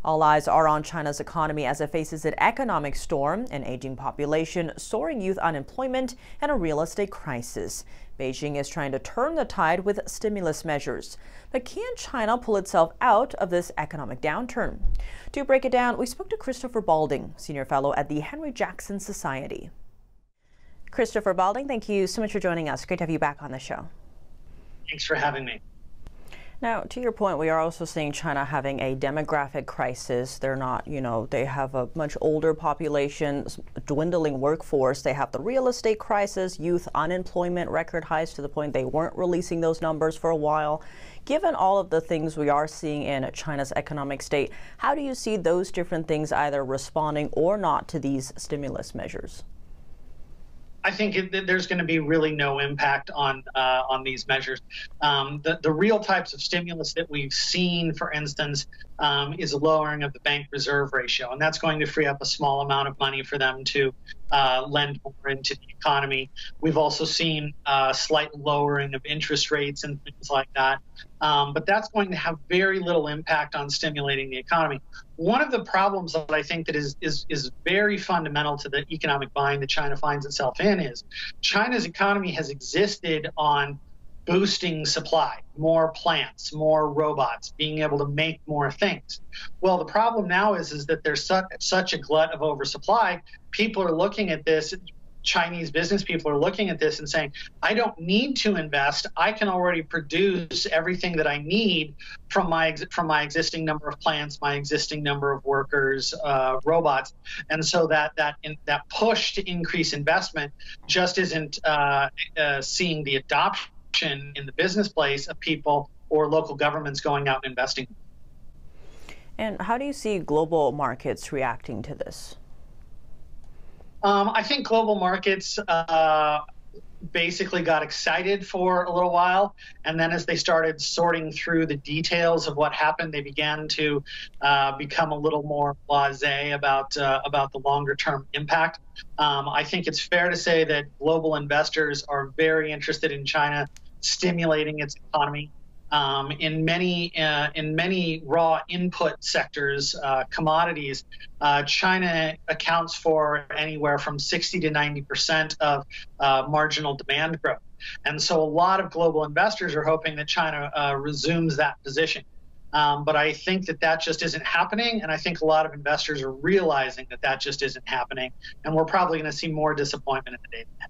All eyes are on China's economy as it faces an economic storm, an aging population, soaring youth unemployment, and a real estate crisis. Beijing is trying to turn the tide with stimulus measures. But can China pull itself out of this economic downturn? To break it down, we spoke to Christopher Balding, Senior Fellow at the Henry Jackson Society. Christopher Balding, thank you so much for joining us. Great to have you back on the show. Thanks for having me. Now, to your point, we are also seeing China having a demographic crisis. They're not, they have a much older population, dwindling workforce. They have the real estate crisis, youth unemployment record highs to the point they weren't releasing those numbers for a while. Given all of the things we are seeing in China's economic state, how do you see those different things either responding or not to these stimulus measures? I think there's going to be really no impact on these measures. The real types of stimulus that we've seen, for instance, is a lowering of the bank reserve ratio, and that's going to free up a small amount of money for them to lend more into the economy. We've also seen a slight lowering of interest rates and things like that, but that's going to have very little impact on stimulating the economy. One of the problems that I think that is very fundamental to the economic bind that China finds itself in is China's economy has existed on boosting supply, more plants, more robots, being able to make more things. Well, the problem now is that there's such a glut of oversupply. People are looking at this, Chinese business people are looking at this and saying, I don't need to invest. I can already produce everything that I need from my existing number of plants, my existing number of workers, robots. And so that push to increase investment just isn't seeing the adoption in the business place of people or local governments going out and investing. And how do you see global markets reacting to this? I think global markets basically got excited for a little while, and then as they started sorting through the details of what happened, they began to become a little more blasé about the longer-term impact. I think it's fair to say that global investors are very interested in China stimulating its economy. In many raw input sectors, commodities, China accounts for anywhere from 60 to 90% of marginal demand growth. And so a lot of global investors are hoping that China resumes that position. But I think that just isn't happening, and I think a lot of investors are realizing that just isn't happening, and we're probably going to see more disappointment in the days ahead.